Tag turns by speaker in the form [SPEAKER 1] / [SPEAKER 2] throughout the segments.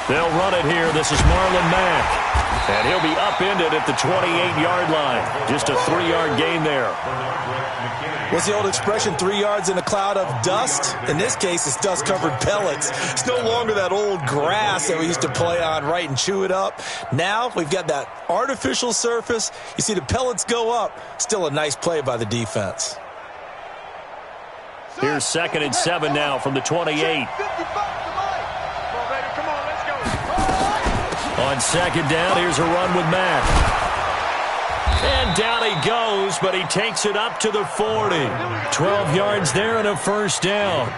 [SPEAKER 1] They'll run it here. This is Marlon Mack. And he'll be upended at the 28-yard line. Just a 3-yard gain there.
[SPEAKER 2] What's the old expression, 3 yards in a cloud of dust? In this case, it's dust-covered pellets. It's no longer that old grass that we used to play on, right, and chew it up. Now we've got that artificial surface. You see the pellets go up. Still a nice play by the defense.
[SPEAKER 1] Here's 2nd and 7 now from the 28. On 2nd down, here's a run with Matt. And down he goes, but he takes it up to the 40. 12 yards there and a 1st down.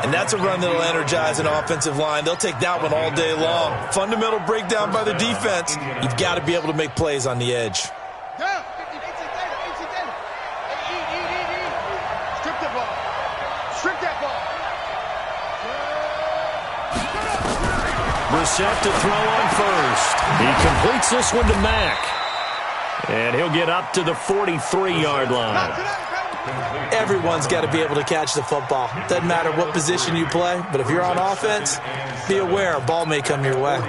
[SPEAKER 2] And that's a run that'll energize an offensive line. They'll take that one all day long. Fundamental breakdown by the defense. You've got to be able to make plays on the edge.
[SPEAKER 1] Brissett to throw on 1st. He completes this one to Mack. And he'll get up to the 43-yard line.
[SPEAKER 2] Everyone's got to be able to catch the football. Doesn't matter what position you play, but if you're on offense, be aware a ball may come your way.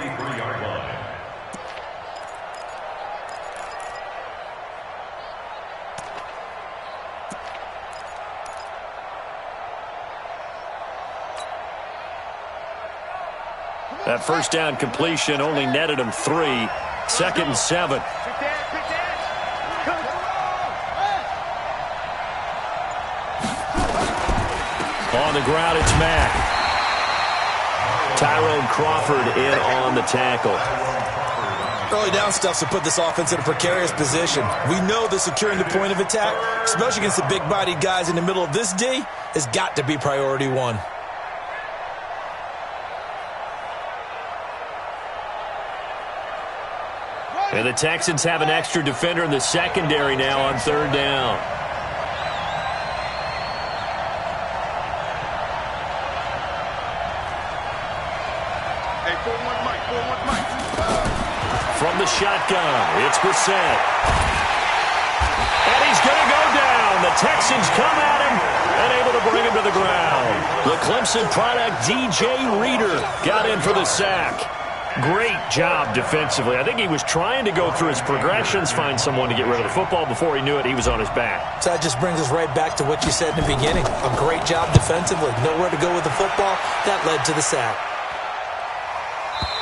[SPEAKER 1] That 1st down completion only netted him 3. 2nd and 7. On the ground, it's Mack. Tyrone Crawford in on the tackle.
[SPEAKER 2] Early down stuff to put this offense in a precarious position. We know that securing the point of attack, especially against the big-bodied guys in the middle of this D, has got to be priority one.
[SPEAKER 1] And the Texans have an extra defender in the secondary now on 3rd down.
[SPEAKER 3] Hey, 4-1 Mike, 4-1 Mike.
[SPEAKER 1] From the shotgun, it's Brissett. And he's going to go down. The Texans come at him and able to bring him to the ground. The Clemson product, DJ Reader, got in for the sack. Great job defensively. I think he was trying to go through his progressions, find someone to get rid of the football. Before he knew it, he was on his back.
[SPEAKER 2] So that just brings us right back to what you said in the beginning. A great job defensively. Nowhere to go with the football. That led to the sack.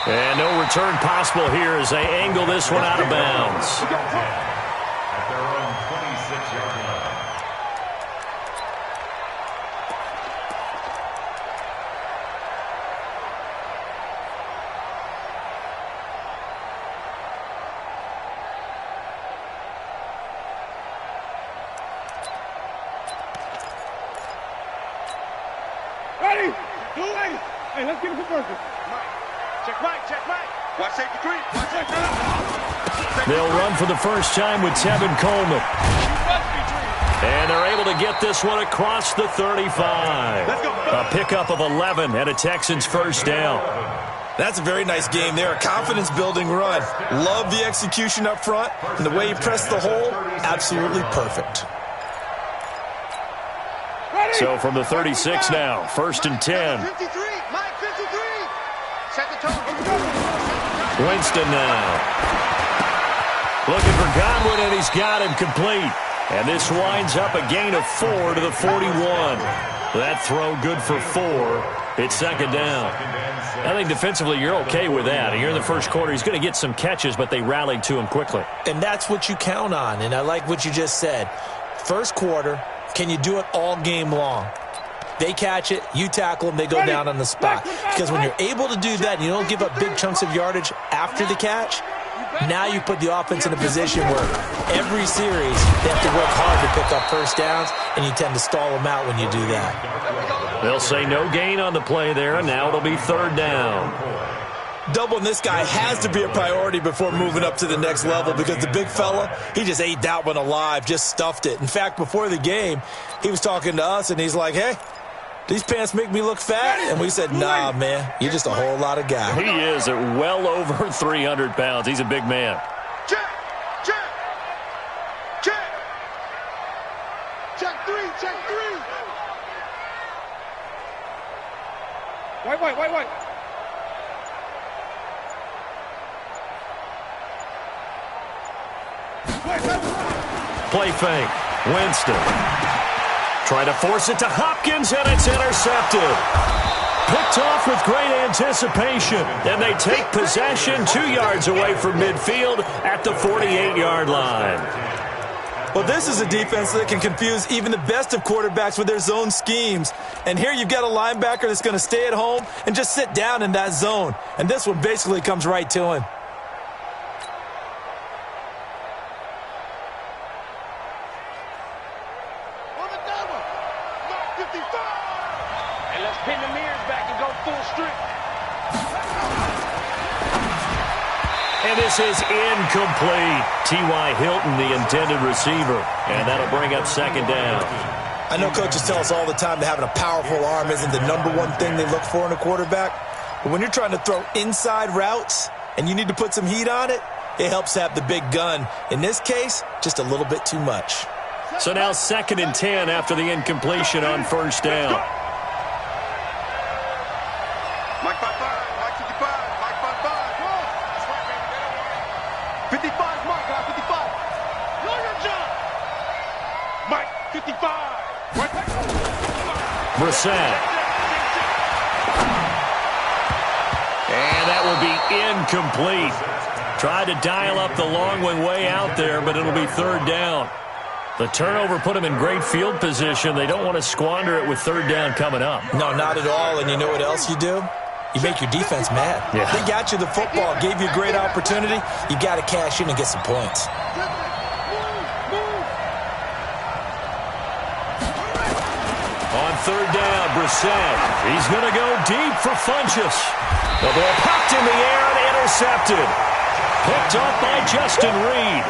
[SPEAKER 1] And no return possible here as they angle this one out of bounds.
[SPEAKER 4] At their own 26-yard line.
[SPEAKER 3] Ready? Blue lady. Hey, let's get it for Burger. Check Mike, check Mike. Watch safety 3. Watch safety 3.
[SPEAKER 1] They'll run for the first time with Tevin Coleman. And they're able to get this one across the 35.
[SPEAKER 3] Let's go.
[SPEAKER 1] A pickup of 11 and a Texans 1st down.
[SPEAKER 2] That's a very nice game there. A confidence-building run. Love the execution up front. And the way he pressed the hole, absolutely perfect.
[SPEAKER 1] So from the 36 now, 1st and 10.
[SPEAKER 3] 53, Mike 53. Set the tone.
[SPEAKER 1] Winston now. Looking for Godwin, and he's got him complete. And this winds up a gain of 4 to the 41. That throw good for 4. It's 2nd down. I think defensively you're okay with that. You're in the first quarter. He's going to get some catches, but they rallied to him quickly.
[SPEAKER 2] And that's what you count on. And I like what you just said. First quarter, can you do it all game long? They catch it, you tackle them, they go down on the spot. Because when you're able to do that and you don't give up big chunks of yardage after the catch, now you put the offense in a position where every series they have to work hard to pick up 1st downs, and you tend to stall them out when you do that.
[SPEAKER 1] They'll say no gain on the play there, and now it'll be 3rd down.
[SPEAKER 2] Doubling this guy has to be a priority before moving up to the next level, because the big fella, he just ate that one alive, just stuffed it. In fact, before the game, he was talking to us, and he's like, hey, these pants make me look fat? And we said, nah, man, you're just a whole lot of guy.
[SPEAKER 1] He is at well over 300 pounds. He's a big man.
[SPEAKER 3] Check, check, check. Check 3, check 3. White.
[SPEAKER 1] Play fake. Winston. Trying to force it to Hopkins, and it's intercepted. Picked off with great anticipation, and they take possession 2 yards away from midfield at the 48-yard line.
[SPEAKER 2] Well, this is a defense that can confuse even the best of quarterbacks with their zone schemes. And here you've got a linebacker that's going to stay at home and just sit down in that zone. And this one basically comes right to him.
[SPEAKER 3] Pin the mirrors back and go full strip.
[SPEAKER 1] And this is incomplete. T.Y. Hilton, the intended receiver. And that'll bring up second down.
[SPEAKER 2] I know coaches tell us all the time that having a powerful arm isn't the number one thing they look for in a quarterback. But when you're trying to throw inside routes and you need to put some heat on it, it helps have the big gun. In this case, just a little bit too much.
[SPEAKER 1] So now 2nd and 10 after the incompletion on first down.
[SPEAKER 3] Mike 55, Mike 55, Mike 55. 55, Mike 55. Know your job. Mike 55.
[SPEAKER 1] Brissett. And that will be incomplete. Tried to dial up the long one way out there, but it'll be 3rd down. The turnover put them in great field position. They don't want to squander it with 3rd down coming up.
[SPEAKER 2] No, not at all. And you know what else you do? You make your defense mad.
[SPEAKER 1] Yeah.
[SPEAKER 2] They got you the football, gave you a great opportunity. You got to cash in and get some points.
[SPEAKER 1] On 3rd down, Brissett. He's going to go deep for Funchess. The ball popped in the air and intercepted. Picked up by Justin Reed.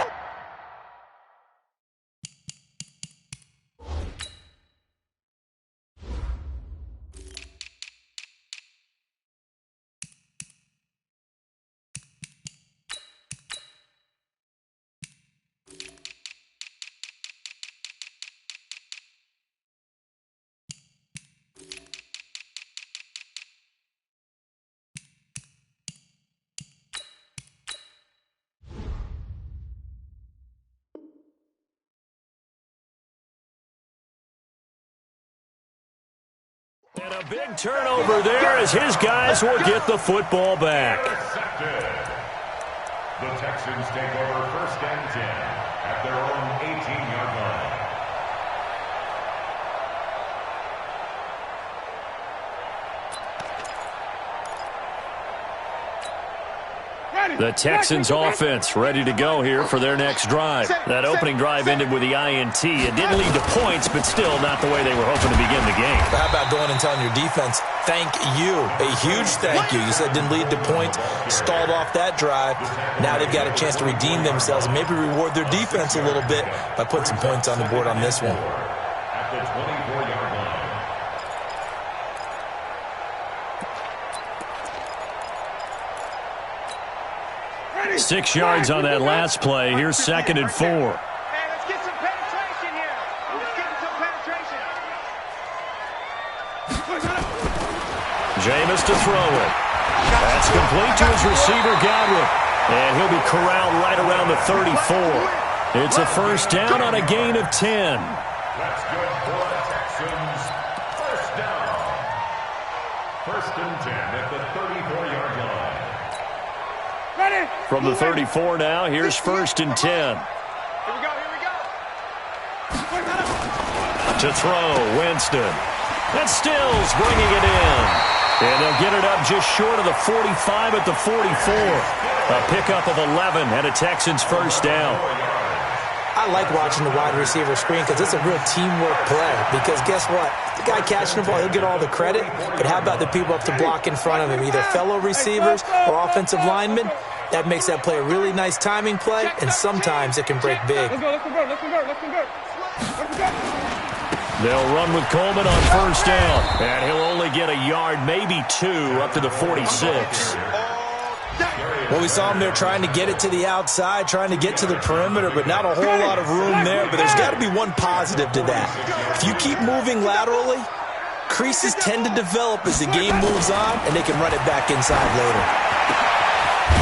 [SPEAKER 1] And a big turnover there as his guys will get the football back.
[SPEAKER 4] The Texans take over 1st and 10 at their own 18-yard line.
[SPEAKER 1] The Texans offense ready to go here for their next drive. That opening drive ended with the INT. It didn't lead to points, but still not the way they were hoping to begin the game.
[SPEAKER 2] But how about going and telling your defense, thank you, a huge thank you. You said didn't lead to points, stalled off that drive. Now they've got a chance to redeem themselves and maybe reward their defense a little bit by putting some points on the board on this one.
[SPEAKER 4] At the 24-yard line.
[SPEAKER 1] 6 yards on that last play. Here's 2nd and 4.
[SPEAKER 3] Hey, let's get some penetration here. Let's get some penetration.
[SPEAKER 1] Jameis to throw it. That's complete to his receiver, Godwin. And he'll be corralled right around the 34. It's a 1st down on a gain of 10.
[SPEAKER 4] That's good for the Texans. 1st down. 1st and 10 at the 34-yard line.
[SPEAKER 1] From the 34 now, here's 1st and 10.
[SPEAKER 3] Here we go, here we go.
[SPEAKER 1] To throw, Winston. And Stills bringing it in. And they'll get it up just short of the 45 at the 44. A pickup of 11 and a Texans 1st down.
[SPEAKER 2] I like watching the wide receiver screen because it's a real teamwork play. Because guess what? The guy catching the ball, he'll get all the credit. But how about the people up to block in front of him, either fellow receivers or offensive linemen? That makes that play a really nice timing play, and sometimes it can break big.
[SPEAKER 3] Let's convert.
[SPEAKER 1] They'll run with Coleman on 1st down. And he'll only get a yard, maybe 2, up to the 46.
[SPEAKER 2] Well, we saw him there trying to get it to the outside, trying to get to the perimeter, but not a whole lot of room there. But there's got to be one positive to that. If you keep moving laterally, creases tend to develop as the game moves on, and they can run it back inside later.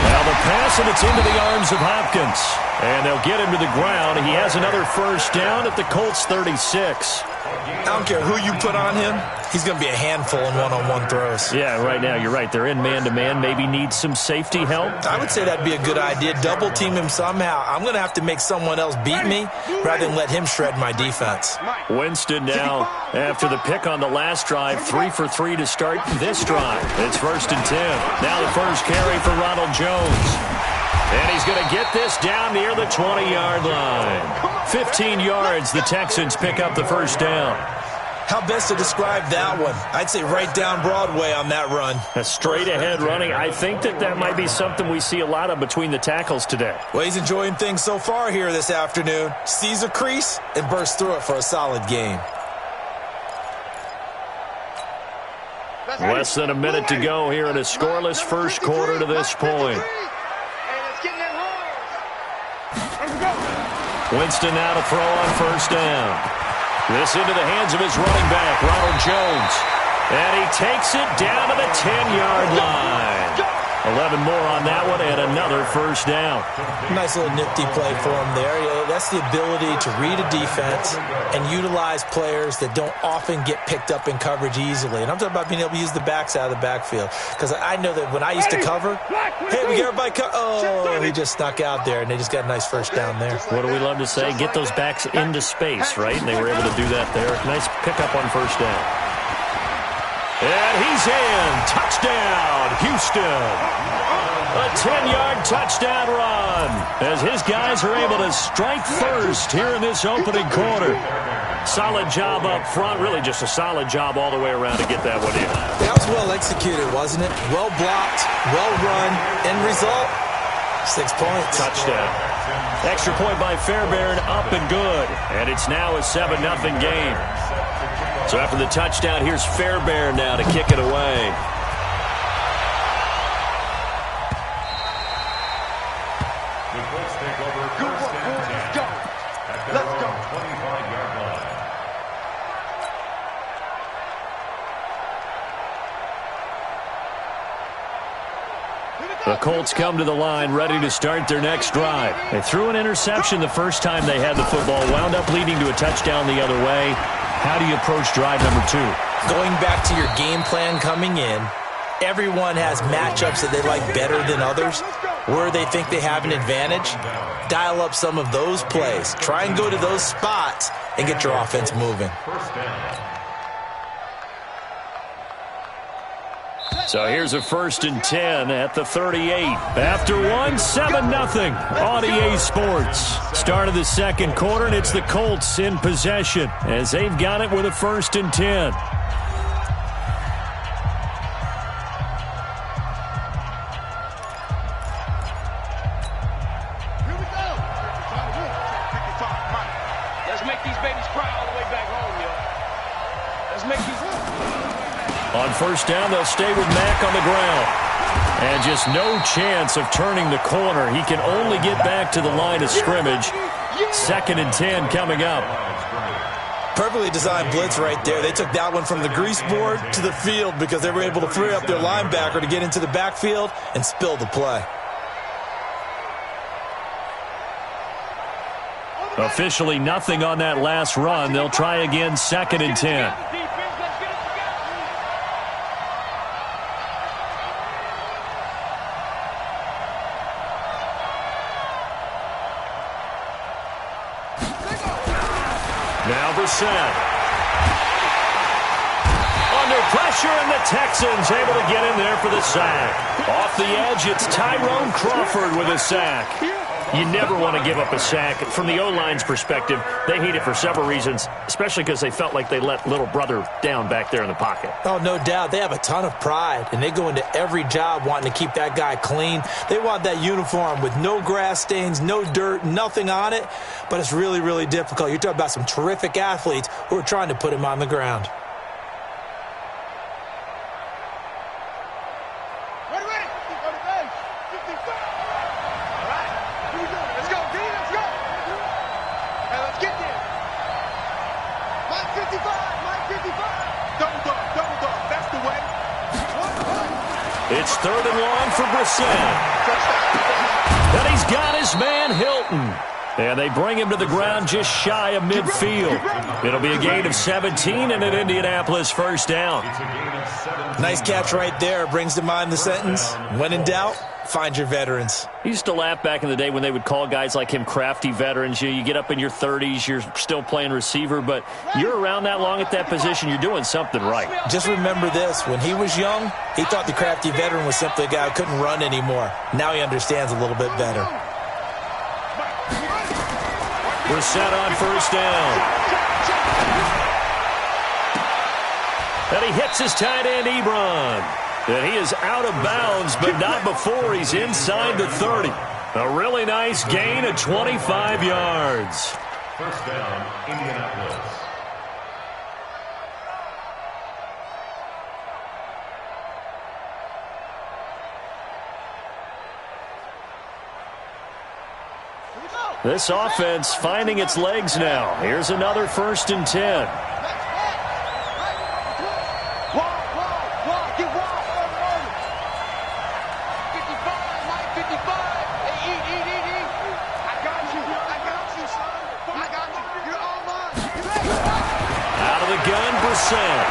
[SPEAKER 1] Now the pass, and it's into the arms of Hopkins. And they'll get him to the ground. He has another first down at the Colts 36.
[SPEAKER 2] I don't care who you put on him. He's going to be a handful in one-on-one throws.
[SPEAKER 1] Yeah, right now you're right. They're in man-to-man. Maybe need some safety help.
[SPEAKER 2] I would say that'd be a good idea. Double team him somehow. I'm going to have to make someone else beat me rather than let him shred my defense.
[SPEAKER 1] Winston now, after the pick on the last drive, 3 for 3 to start this drive. It's 1st and 10. Now the first carry for Ronald Jones. And he's going to get this down near the 20-yard line. 15 yards, the Texans pick up the first down.
[SPEAKER 2] How best to describe that one? I'd say right down Broadway on that run.
[SPEAKER 1] A straight-ahead running. I think that might be something we see a lot of between the tackles today.
[SPEAKER 2] Well, he's enjoying things so far here this afternoon. Sees a crease and bursts through it for a solid game.
[SPEAKER 1] Less than a minute to go here in a scoreless first quarter to this point. Winston now to throw on first down. This into the hands of his running back, Ronald Jones. And he takes it down to the 10-yard line. 11 more on that one and another first down.
[SPEAKER 2] Nice little nifty play for him there. Yeah, that's the ability to read a defense and utilize players that don't often get picked up in coverage easily. And I'm talking about being able to use the backs out of the backfield. Because I know that when I used to cover, hey, we got everybody oh, he just snuck out there, and they just got a nice first down there.
[SPEAKER 1] What do we love to say? Get those backs into space, right? And they were able to do that there. Nice pickup on first down. And he's in. Touchdown, Houston. A 10-yard touchdown run as his guys are able to strike first here in this opening quarter. Solid job up front. Really just a solid job all the way around to get that one in.
[SPEAKER 2] That was well executed, wasn't it? Well blocked, well run. End result, 6 points.
[SPEAKER 1] Touchdown. Extra point by Fairbairn, up and good. And it's now a 7-0 game. So after the touchdown, here's Fairbairn now to kick it away.
[SPEAKER 4] The Colts take over first and 10 at their own 25-yard line.
[SPEAKER 1] The Colts come to the line ready to start their next drive. They threw an interception the first time they had the football, wound up leading to a touchdown the other way. How do you approach drive number 2?
[SPEAKER 2] Going back to your game plan coming in, everyone has matchups that they like better than others. Where they think they have an advantage, dial up some of those plays. Try and go to those spots and get your offense moving.
[SPEAKER 4] First down.
[SPEAKER 1] So here's a 1st and 10 at the 38. After one, 7-0 on EA Sports. Start of the second quarter, and it's the Colts in possession as they've got it with a 1st and 10.
[SPEAKER 3] Let's make these babies cry all the way back home, yo. Let's make these...
[SPEAKER 1] On first down, they'll stay with Mack on the ground. And just no chance of turning the corner. He can only get back to the line of scrimmage. 2nd and 10 coming up.
[SPEAKER 2] Perfectly designed blitz right there. They took that one from the grease board to the field because they were able to free up their linebacker to get into the backfield and spill the play.
[SPEAKER 1] Officially nothing on that last run. They'll try again, 2nd and 10. Now Brissett. Under pressure, and the Texans able to get in there for the sack. Off the edge, it's Tyrone Crawford with a sack. You never want to give up a sack. From the O-line's perspective, they hate it for several reasons, especially because they felt like they let little brother down back there in the pocket.
[SPEAKER 2] Oh, no doubt. They have a ton of pride, and they go into every job wanting to keep that guy clean. They want that uniform with no grass stains, no dirt, nothing on it, but it's really, really difficult. You're talking about some terrific athletes who are trying to put him on the ground.
[SPEAKER 1] It's 3rd and long for Brissett. And he's got his man, Hilton. And they bring him to the ground just shy of midfield. It'll be a gain of 17 and an Indianapolis first down.
[SPEAKER 2] Nice catch right there. Brings to mind the sentence, when in doubt, find your veterans.
[SPEAKER 1] He used to laugh back in the day when they would call guys like him crafty veterans. You get up in your 30s, you're still playing receiver, but you're around that long at that position, you're doing something right.
[SPEAKER 2] Just remember this. When he was young, he thought the crafty veteran was simply a guy who couldn't run anymore. Now he understands a little bit better.
[SPEAKER 1] We're set on first down. And he hits his tight end, Ebron. And he is out of bounds, but not before he's inside the 30. A really nice gain of 25 yards.
[SPEAKER 4] First down, Indianapolis.
[SPEAKER 1] This offense finding its legs now. Here's another 1st and 10. Out of the gun, Brissett.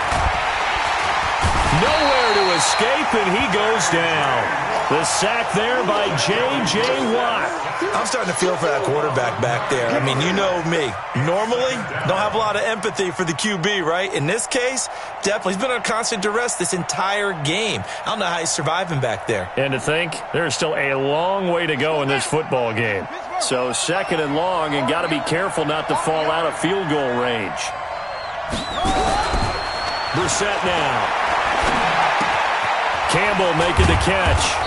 [SPEAKER 1] Nowhere to escape, and he goes down. The sack there by J.J. Watt.
[SPEAKER 2] I'm starting to feel for that quarterback back there. I mean, you know me. Normally, don't have a lot of empathy for the QB, right? In this case, definitely. He's been on constant duress this entire game. I don't know how he's surviving back there.
[SPEAKER 1] And to think, there's still a long way to go in this football game. So 2nd and long, and got to be careful not to fall out of field goal range. Brissett now. Campbell making the catch.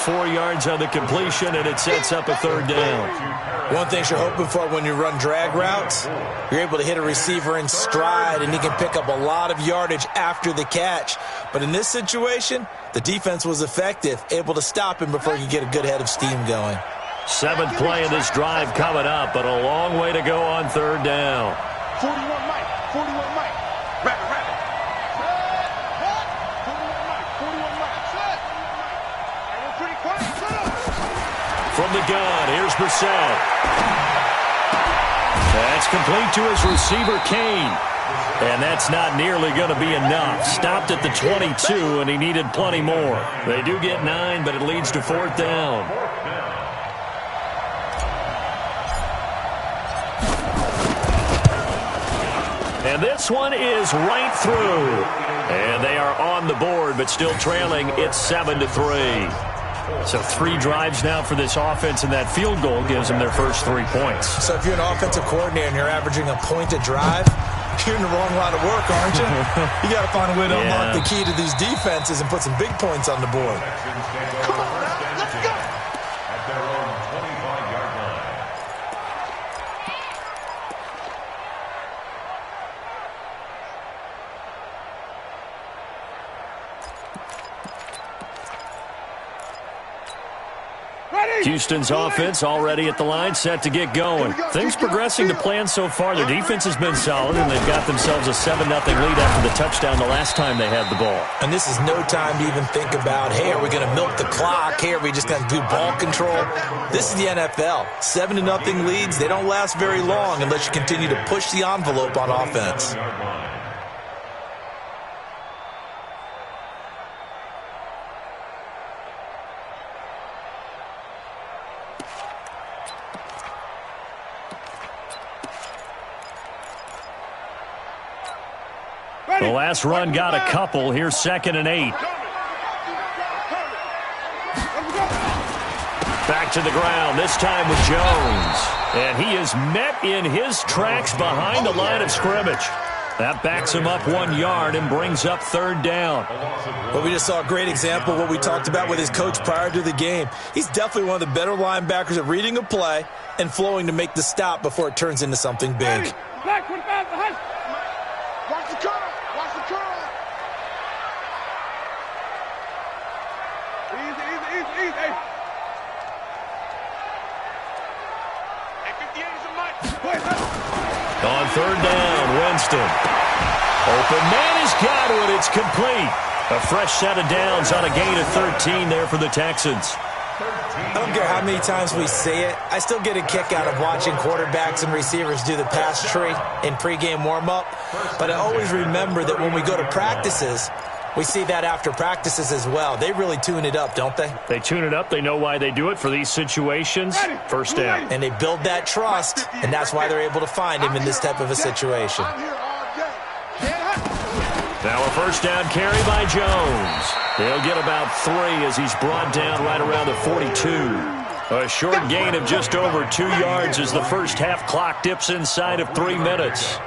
[SPEAKER 1] 4 yards on the completion, and it sets up a 3rd down.
[SPEAKER 2] One thing you're hoping for when you run drag routes, you're able to hit a receiver in stride, and he can pick up a lot of yardage after the catch. But in this situation, the defense was effective, able to stop him before he could get a good head of steam going.
[SPEAKER 1] 7th play of this drive coming up, but a long way to go on 3rd down.
[SPEAKER 3] 41 Mike. 41 Mike. Rabbit. 41 Mike. 41 Mike. We're pretty quiet. Shut up.
[SPEAKER 1] From the gun, here's Brissett. That's complete to his receiver, Kane. And that's not nearly going to be enough. Stopped at the 22, and he needed plenty more. They do get 9, but it leads to 4th down. And this one is right through. And they are on the board, but still trailing. It's 7-3. So 3 drives now for this offense, and that field goal gives them their first 3 points.
[SPEAKER 2] So if you're an offensive coordinator and you're averaging a point a drive, you're in the wrong line of work, aren't you? You got to find a way to unlock the key to these defenses and put some big points on the board.
[SPEAKER 3] Come on, let's go.
[SPEAKER 4] At their own 25-yard line.
[SPEAKER 1] Houston's offense already at the line, set to get going. Things progressing to plan so far. Their defense has been solid, and they've got themselves a 7-0 lead after the touchdown the last time they had the ball.
[SPEAKER 2] And this is no time to even think about, hey, are we going to milk the clock? Hey, are we just going to do ball control? This is the NFL. 7-0 leads, they don't last very long unless you continue to push the envelope on offense.
[SPEAKER 1] The last run got a couple. Here's 2nd and 8. Back to the ground, this time with Jones. And he is met in his tracks behind the line of scrimmage. That backs him up 1 yard and brings up 3rd down.
[SPEAKER 2] Well, we just saw a great example of what we talked about with his coach prior to the game. He's definitely one of the better linebackers at reading a play and flowing to make the stop before it turns into something big.
[SPEAKER 3] Watch the curl. Watch the curl. Easy. Hey, 58 is a much.
[SPEAKER 1] On 3rd down, Winston. Open man has got it. It's complete. A fresh set of downs on a gain of 13 there for the Texans.
[SPEAKER 2] I don't care how many times we see it. I still get a kick out of watching quarterbacks and receivers do the pass tree in pregame warm-up. But I always remember that when we go to practices, we see that after practices as well. They really tune it up, don't they?
[SPEAKER 1] They tune it up. They know why they do it for these situations. First down.
[SPEAKER 2] And they build that trust, and that's why they're able to find him in this type of a situation.
[SPEAKER 1] Now a first down carry by Jones. He'll get about 3 as he's brought down right around the 42. A short gain of just over 2 yards as the first half clock dips inside of 3 minutes.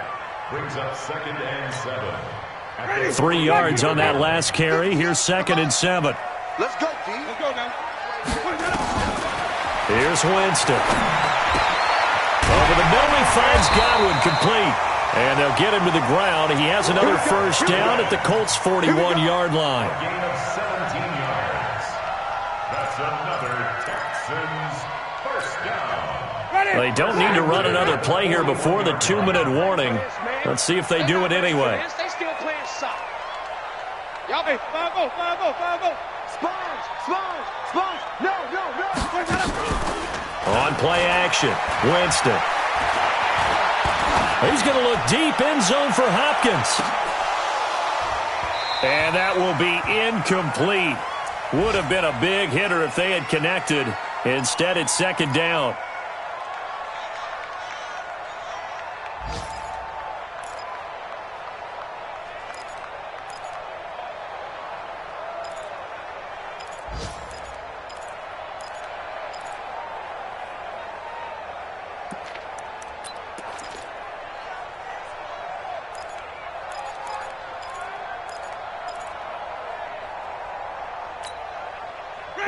[SPEAKER 4] Brings up 2nd and 7.
[SPEAKER 1] 3 yards on that last carry. Here's 2nd and 7.
[SPEAKER 3] Let's go, D. Let's go now.
[SPEAKER 1] Here's Winston. Over the middle, he finds Godwin complete. And they'll get him to the ground. He has another first down at the Colts' 41-yard line.
[SPEAKER 4] A gain of 17 yards. That's another Texans first down.
[SPEAKER 1] They don't need to run another play here before the 2-minute warning. Let's see if they do it anyway.
[SPEAKER 3] They still playing soft. Y'all, hey, 5-0, 5-0, 5-0. Sponge, sponge, sponge. No.
[SPEAKER 1] On play action, Winston. He's going to look deep, end zone for Hopkins. And that will be incomplete. Would have been a big hitter if they had connected. Instead, it's 2nd down.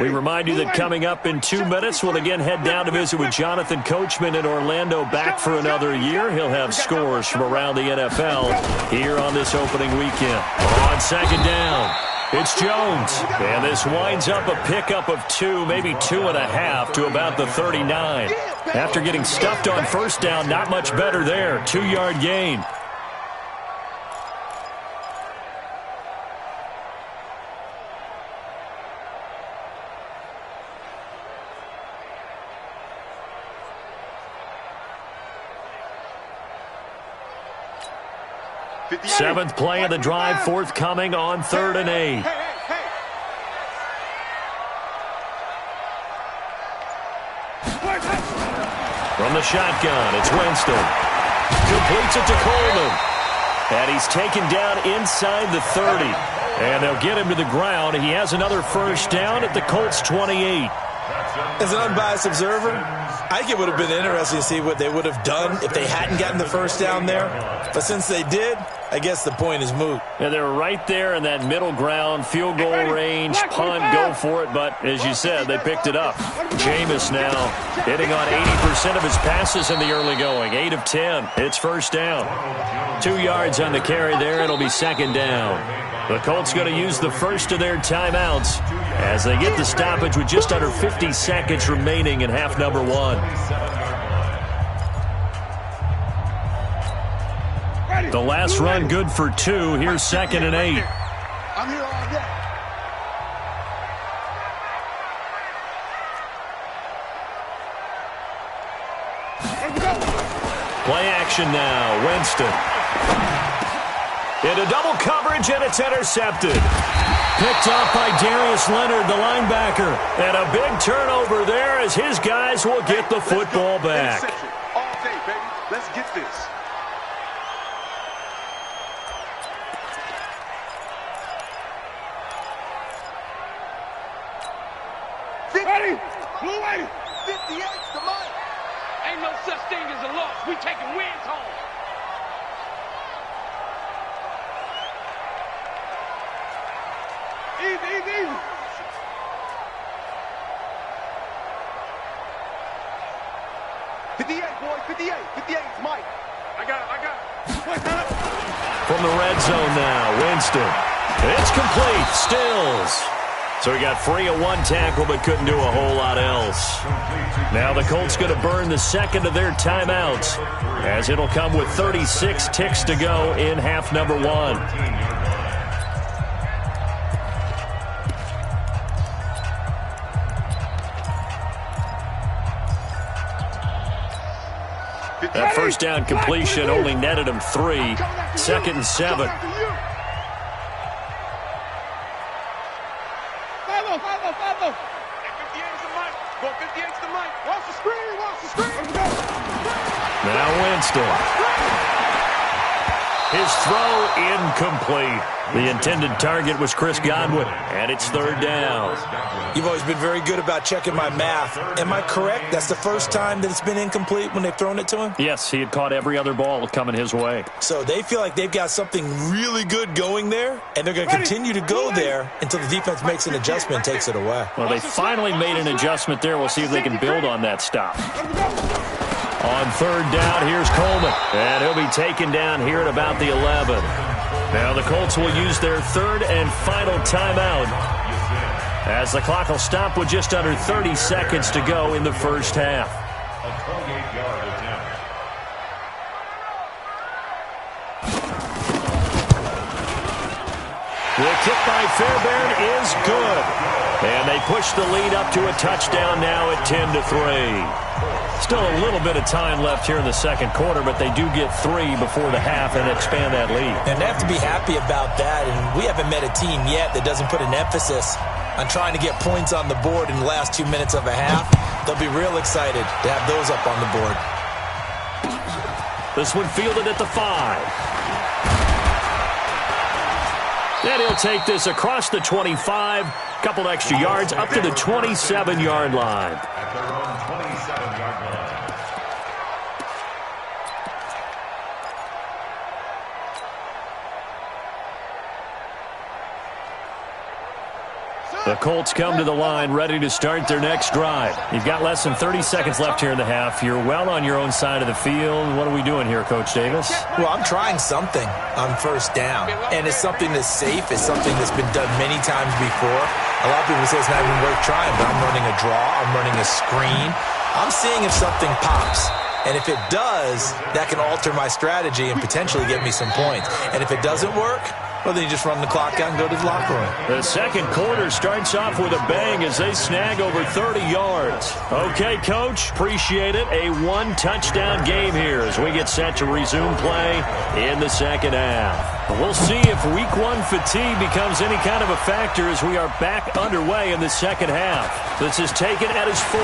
[SPEAKER 1] We remind you that coming up in 2 minutes, we'll again head down to visit with Jonathan Coachman in Orlando, back for another year. He'll have scores from around the NFL here on this opening weekend. On 2nd down, it's Jones. And this winds up a pickup of 2, maybe 2.5 to about the 39. After getting stuffed on first down, not much better there. 2-yard gain. Seventh play of the drive forthcoming on 3rd and 8. From the shotgun, it's Winston. Completes it to Coleman. And he's taken down inside the 30. And they'll get him to the ground. He has another first down at the Colts' 28.
[SPEAKER 2] As an unbiased observer, I think it would have been interesting to see what they would have done if they hadn't gotten the first down there. But since they did, I guess the point is moot.
[SPEAKER 1] Yeah, they're right there in that middle ground, field goal range, punt, go for it. But as you said, they picked it up. Jameis now hitting on 80% of his passes in the early going. 8 of 10. It's first down. 2 yards on the carry there. It'll be 2nd down. The Colts going to use the first of their timeouts as they get the stoppage with just under 50 seconds remaining in half number 1. The last run good for 2. Here's 2nd and 8.
[SPEAKER 3] I'm here all day.
[SPEAKER 1] Play action now. Winston. Into double coverage, and it's intercepted. Picked off by Darius Leonard, the linebacker. And a big turnover there as his guys will get the football back.
[SPEAKER 3] All day, baby. Let's get this. Ready? Blue 80. 58's the money. Ain't no such thing as a loss. We taking wins home. Easy. 58, boy. 58. 58's Mike. I got it.
[SPEAKER 1] From the red zone now, Winston. It's complete. Stills. So he got free of 1 tackle but couldn't do a whole lot else. Now the Colts going to burn the second of their timeouts as it'll come with 36 ticks to go in half number 1. first down completion only netted him 3. 2nd and 7. Now Winston. His throw incomplete. The intended target was Chris Godwin, and it's 3rd down.
[SPEAKER 2] You've always been very good about checking my math. Am I correct? That's the first time that it's been incomplete when they've thrown it to him?
[SPEAKER 1] Yes, he had caught every other ball coming his way.
[SPEAKER 2] So they feel like they've got something really good going there, and they're going to continue to go there until the defense makes an adjustment and takes it away.
[SPEAKER 1] Well, they finally made an adjustment there. We'll see if they can build on that stop. On 3rd down, here's Coleman. And he'll be taken down here at about the 11. Now the Colts will use their 3rd and final timeout, as the clock will stop with just under 30 seconds to go in the first half.
[SPEAKER 4] A 28-yard attempt.
[SPEAKER 1] The kick by Fairbairn is good. And they push the lead up to a touchdown now at 10-3. Still a little bit of time left here in the 2nd quarter, but they do get 3 before the half and expand that lead.
[SPEAKER 2] And they have to be happy about that, and we haven't met a team yet that doesn't put an emphasis on trying to get points on the board in the last 2 minutes of a half. They'll be real excited to have those up on the board.
[SPEAKER 1] This one fielded at the 5. And he'll take this across the 25, couple extra yards up to the 27-yard line.
[SPEAKER 4] At their own 27-yard line.
[SPEAKER 1] The Colts come to the line ready to start their next drive. You've got less than 30 seconds left here in the half. You're well on your own side of the field. What are we doing here, Coach Davis?
[SPEAKER 2] Well, I'm trying something on 1st down, and it's something that's safe. It's something that's been done many times before. A lot of people say it's not even worth trying, but I'm running a draw. I'm running a screen. I'm seeing if something pops. And if it does, that can alter my strategy and potentially get me some points. And if it doesn't work, well, then you just run the clock out and go to the locker room.
[SPEAKER 1] The 2nd quarter starts off with a bang as they snag over 30 yards. Okay, Coach, appreciate it. A 1-touchdown game here as we get set to resume play in the 2nd half. We'll see if Week 1 fatigue becomes any kind of a factor as we are back underway in the 2nd half. This is taken at his 4.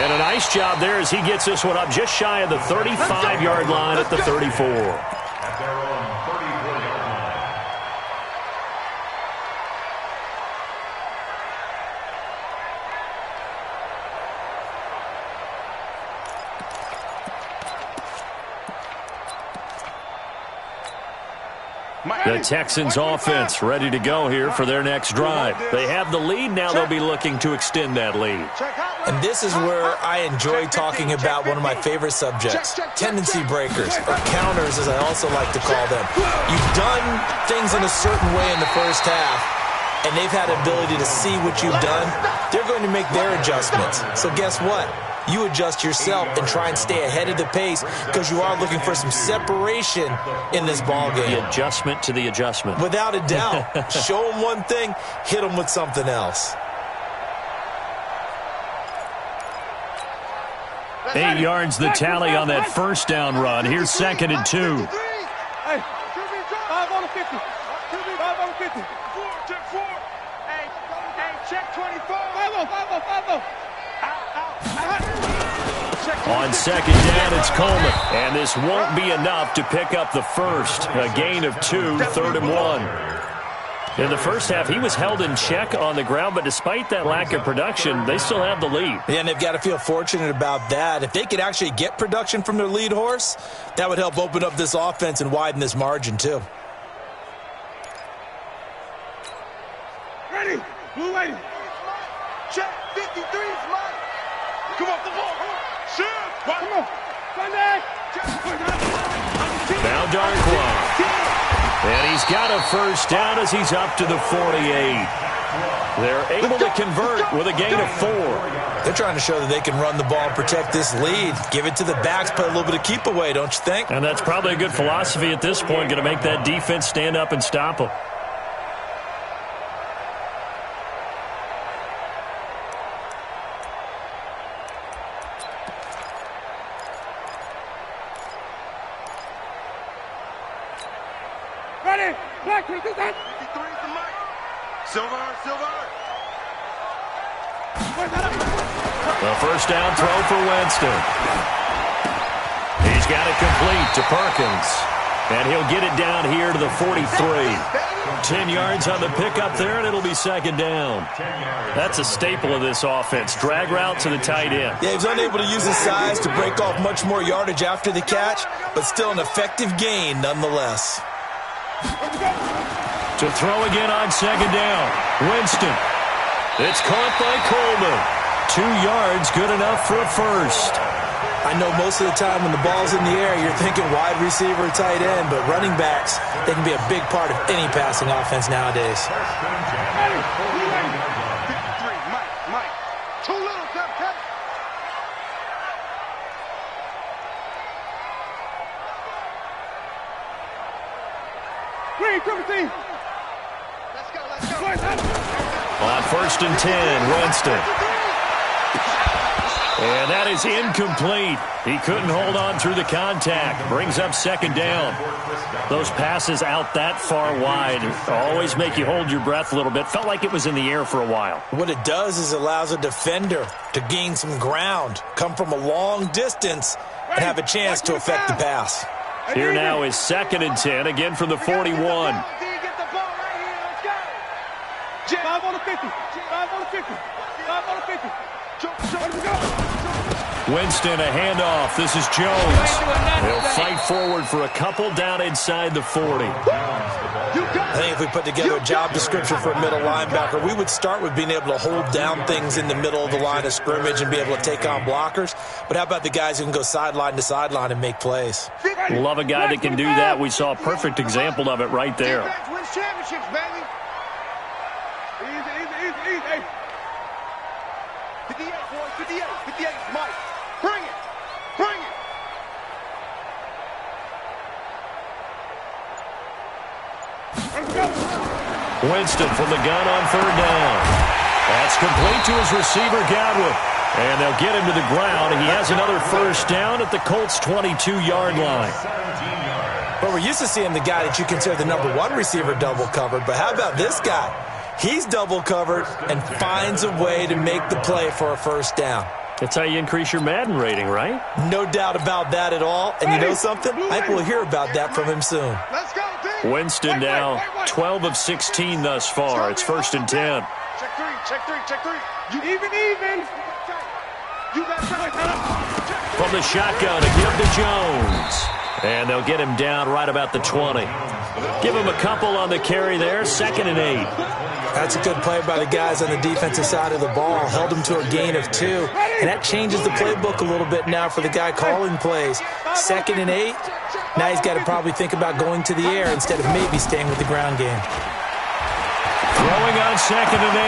[SPEAKER 1] And a nice job there as he gets this one up just shy of the 35-yard line at the 34.
[SPEAKER 4] At their own 34-yard line.
[SPEAKER 1] The Texans offense ready to go here for their next drive. They have the lead now. They'll be looking to extend that lead.
[SPEAKER 2] And this is where I enjoy talking about one of my favorite subjects, tendency breakers, or counters as I also like to call them. You've done things in a certain way in the first half, and they've had the ability to see what you've done. They're going to make their adjustments. So guess what? You adjust yourself and try and stay ahead of the pace because you are looking for some separation in this ball game.
[SPEAKER 1] The adjustment to the adjustment.
[SPEAKER 2] Without a doubt. Show them one thing, hit them with something else.
[SPEAKER 1] 8 yards the tally on that 1st down run. Here's 2nd and 2.
[SPEAKER 3] Hey, 5 on the 50. 5 on the 50. 4, check 4. Hey, check 24. 5
[SPEAKER 1] On 2nd down, it's Coleman. And this won't be enough to pick up the first. A gain of 2, 3rd and 1. In the first half, he was held in check on the ground, but despite that lack of production, they still have the lead.
[SPEAKER 2] Yeah, and they've got to feel fortunate about that. If they could actually get production from their lead horse, that would help open up this offense and widen this margin, too.
[SPEAKER 3] Ready. Blue lady. Check 53 is mine. Come on, the ball. Shoot. Come on. Sunday.
[SPEAKER 1] Now Darkwa. And he's got a first down as he's up to the 48. They're able to convert with a gain of 4.
[SPEAKER 2] They're trying to show that they can run the ball and protect this lead. Give it to the backs, play a little bit of keep away, don't you think?
[SPEAKER 1] And that's probably a good philosophy at this point, going to make that defense stand up and stop them.
[SPEAKER 3] Ready? Black, 23 is the mic. Silver.
[SPEAKER 1] The first down throw for Winston. He's got it complete to Perkins. And he'll get it down here to the 43. 10 yards on the pickup there, and it'll be second down. That's a staple of this offense. Drag route to the tight end.
[SPEAKER 2] Yeah, he was unable to use his size to break off much more yardage after the catch, but still an effective gain nonetheless.
[SPEAKER 1] To throw again on second down. Winston. It's caught by Coleman. 2 yards, good enough for a first.
[SPEAKER 2] I know most of the time when the ball's in the air, you're thinking wide receiver, tight end, but running backs, they can be a big part of any passing offense nowadays.
[SPEAKER 3] 53, Mike. Too little, cut. Green, 17. Let's go.
[SPEAKER 1] On first and 10, Winston. And that is incomplete. He couldn't hold on through the contact. Brings up second down. Those passes out that far wide always make you hold your breath a little bit. Felt like it was in the air for a while.
[SPEAKER 2] What it does is allows a defender to gain some ground, come from a long distance, and have a chance to affect the pass.
[SPEAKER 1] Here now is second and 10, again from the 41.
[SPEAKER 3] 5 on the 50. 5 on the 50. 5 on the 50.
[SPEAKER 1] Winston, a handoff. This is Jones. He'll fight forward for a couple down inside the 40.
[SPEAKER 2] I think if we put together a job description for a middle linebacker, we would start with being able to hold down things in the middle of the line of scrimmage and be able to take on blockers. But how about the guys who can go sideline to sideline and make plays?
[SPEAKER 1] Love a guy that can do that. We saw a perfect example of it right there.
[SPEAKER 3] Wins championships, baby. Easy. 58, boys. 58, Mike. Bring it.
[SPEAKER 1] Winston from the gun on third down. That's complete to his receiver, Godwin. And they'll get him to the ground. He has another first down at the Colts' 22-yard line.
[SPEAKER 2] But we're used to seeing the guy that you consider the number one receiver double covered. But how about this guy? He's double covered and finds a way to make the play for a first down.
[SPEAKER 1] That's how you increase your Madden rating, right?
[SPEAKER 2] No doubt about that at all. And you know something? I think we'll hear about that from him soon.
[SPEAKER 3] Let's go, team.
[SPEAKER 1] Winston now 12 of 16 thus far. It's first and 10.
[SPEAKER 3] Check three. You even. You got
[SPEAKER 1] From the shotgun to give to Jones. And they'll get him down right about the 20. Give him a couple on the carry there. 2nd and 8.
[SPEAKER 2] That's a good play by the guys on the defensive side of the ball. Held him to a gain of 2. And that changes the playbook a little bit now for the guy calling plays. 2nd and 8. Now he's got to probably think about going to the air instead of maybe staying with the ground game.
[SPEAKER 1] Throwing on 2nd and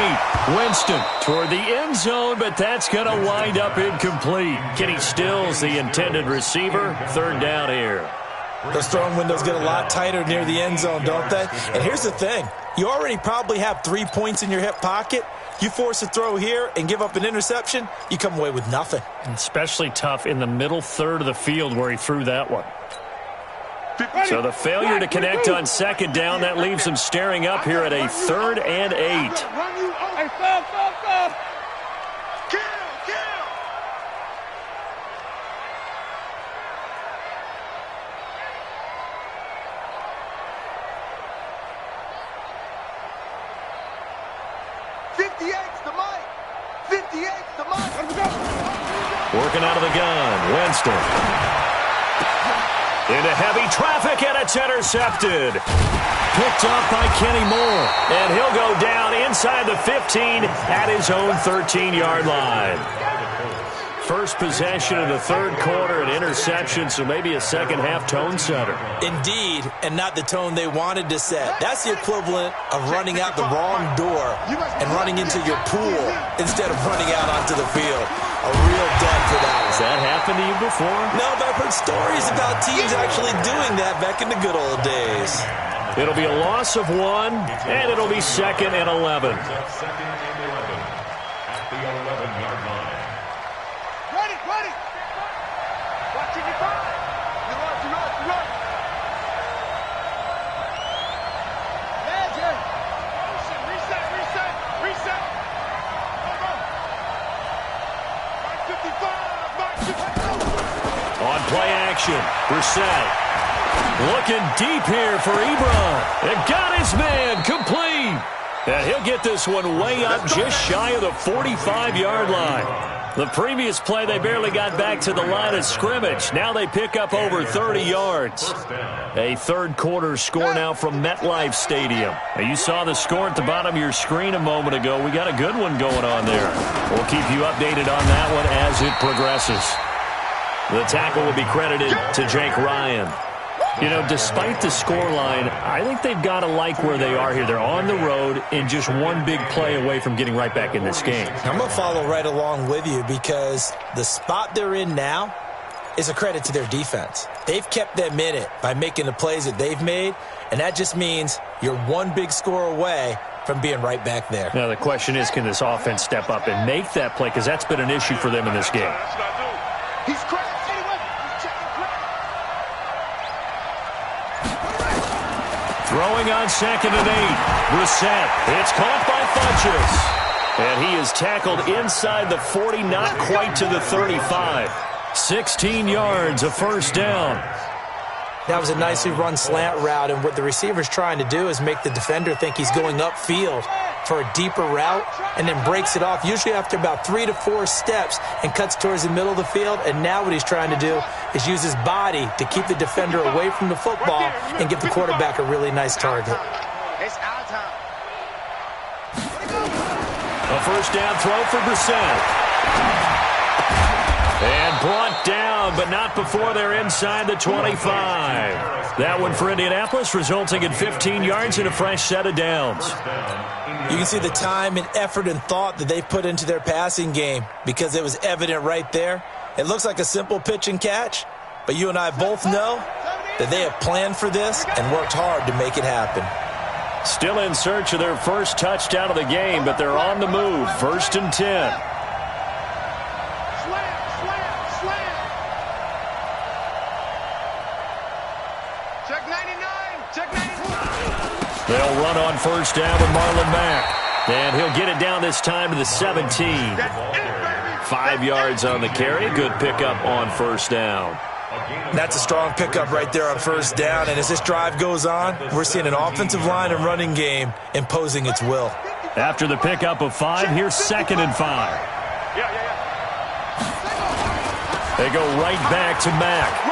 [SPEAKER 1] 8. Winston toward the end zone, but that's going to wind up incomplete. Kenny Stills, the intended receiver. 3rd down here.
[SPEAKER 2] Those throwing windows get a lot tighter near the end zone, don't they? And here's the thing. You already probably have 3 points in your hip pocket. You force a throw here and give up an interception, you come away with nothing.
[SPEAKER 1] Especially tough in the middle third of the field where he threw that one. So the failure to connect on 2nd down, that leaves him staring up here at a 3rd and 8.
[SPEAKER 3] Hey, stop. Kill. 58's the mic. 58's the mic.
[SPEAKER 1] Working out of the gun, Winston. Into heavy traffic, and it's intercepted. Picked up by Kenny Moore. And he'll go down inside the 15 at his own 13-yard line. First possession of the 3rd quarter, an interception, so maybe a second-half tone setter.
[SPEAKER 2] Indeed, and not the tone they wanted to set. That's the equivalent of running out the wrong door and running into your pool instead of running out onto the field. A real dud for that one.
[SPEAKER 1] Has that happened to you before?
[SPEAKER 2] No, but I've heard stories about teams actually doing that back in the good old days.
[SPEAKER 1] It'll be a loss of 1, and it'll be 2nd and 11.
[SPEAKER 4] At the 11-yard line.
[SPEAKER 3] Ready. Watching your time. You run.
[SPEAKER 1] motion. Brissett looking deep here for Ebron. And got his man complete. And he'll get this one way up just shy of the 45-yard line. The previous play, they barely got back to the line of scrimmage. Now they pick up over 30 yards. A third-quarter score now from MetLife Stadium. Now you saw the score at the bottom of your screen a moment ago. We got a good one going on there. We'll keep you updated on that one as it progresses. The tackle will be credited to Jake Ryan. You know, despite the scoreline, I think they've got to like where they are here. They're on the road and just one big play away from getting right back in this game.
[SPEAKER 2] I'm going to follow right along with you because the spot they're in now is a credit to their defense. They've kept them in it by making the plays that they've made, and that just means you're one big score away from being right back there.
[SPEAKER 1] Now the question is, can this offense step up and make that play? Because that's been an issue for them in this game.
[SPEAKER 3] He's cracked.
[SPEAKER 1] Throwing on 2nd and 8. Brissett. It's caught by Funchess. And he is tackled inside the 40, not quite to the 35. 16 yards, a first down.
[SPEAKER 2] That was a nicely run slant route, and what the receiver's trying to do is make the defender think he's going upfield for a deeper route and then breaks it off, usually after about 3 to 4 steps, and cuts towards the middle of the field. And now what he's trying to do is use his body to keep the defender away from the football and give the quarterback a really nice target.
[SPEAKER 3] It's our time.
[SPEAKER 1] A first down throw for Brissett. And brought down, but not before they're inside the 25. That one for Indianapolis, resulting in 15 yards and a fresh set of downs.
[SPEAKER 2] You can see the time and effort and thought that they put into their passing game because it was evident right there. It looks like a simple pitch and catch, but you and I both know that they have planned for this and worked hard to make it happen.
[SPEAKER 1] Still in search of their first touchdown of the game, but they're on the move. 1st and 10. They'll run on first down with Marlon Mack. And he'll get it down this time to the 17. 5 yards on the carry. Good pickup on first down.
[SPEAKER 2] That's a strong pickup right there on first down. And as this drive goes on, we're seeing an offensive line and running game imposing its will.
[SPEAKER 1] After the pickup of 5, here's 2nd and 5. They go right back to Mack.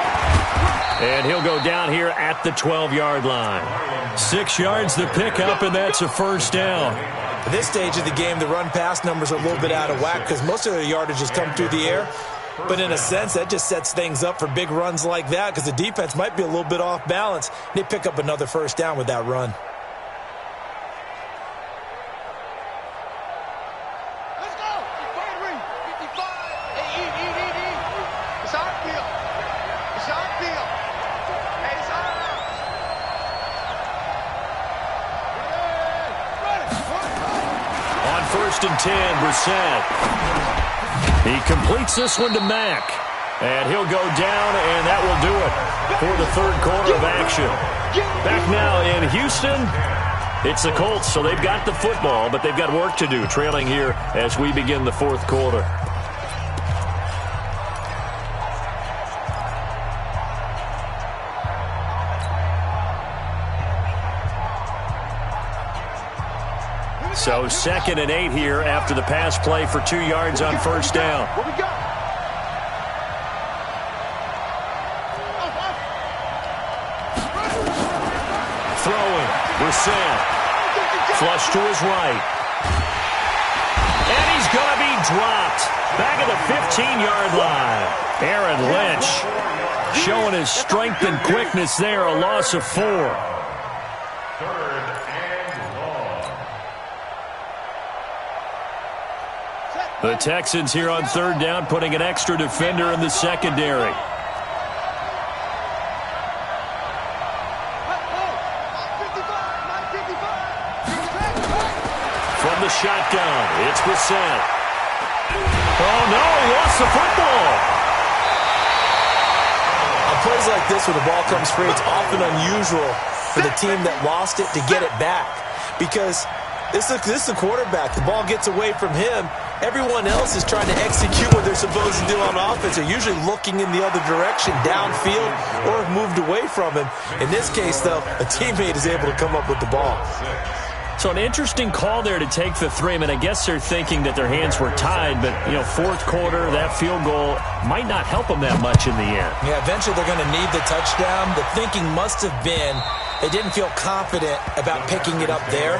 [SPEAKER 1] And he'll go down here at the 12-yard line. 6 yards the pickup, and that's a first down.
[SPEAKER 2] At this stage of the game, the run-pass numbers are a little bit out of whack because most of their yardage has come through the air. But in a sense, that just sets things up for big runs like that because the defense might be a little bit off balance. They pick up another first down with that run.
[SPEAKER 3] Let's go. 55. It's our field. It's our field. Hey, it's our
[SPEAKER 1] On 1st and 10, Brissett. He completes this one to Mack. And he'll go down, and that will do it for the third quarter of action. Back now in Houston, it's the Colts, so they've got the football, but they've got work to do, trailing here as we begin the fourth quarter. So 2nd and 8 here after the pass play for 2 yards on first down.
[SPEAKER 3] What we got?
[SPEAKER 1] Throwing, Brissett. Flush to his right. And he's going to be dropped. Back at the 15-yard line. Aaron Lynch showing his strength and quickness there. A loss of 4. The Texans here on third down, putting an extra defender in the secondary. From the shotgun, it's Brissett. Oh, no, he lost the football.
[SPEAKER 2] On plays like this, where the ball comes free, it's often unusual for the team that lost it to get it back because this is the quarterback. The ball gets away from him, Everyone else is trying to execute what they're supposed to do on offense. They're usually looking in the other direction, downfield, or have moved away from him. In this case, though, a teammate is able to come up with the ball.
[SPEAKER 1] So an interesting call there to take the 3. I mean, I guess they're thinking that their hands were tied, but, you know, fourth quarter, that field goal might not help them that much in the end.
[SPEAKER 2] Yeah, eventually they're going to need the touchdown. The thinking must have been they didn't feel confident about picking it up there,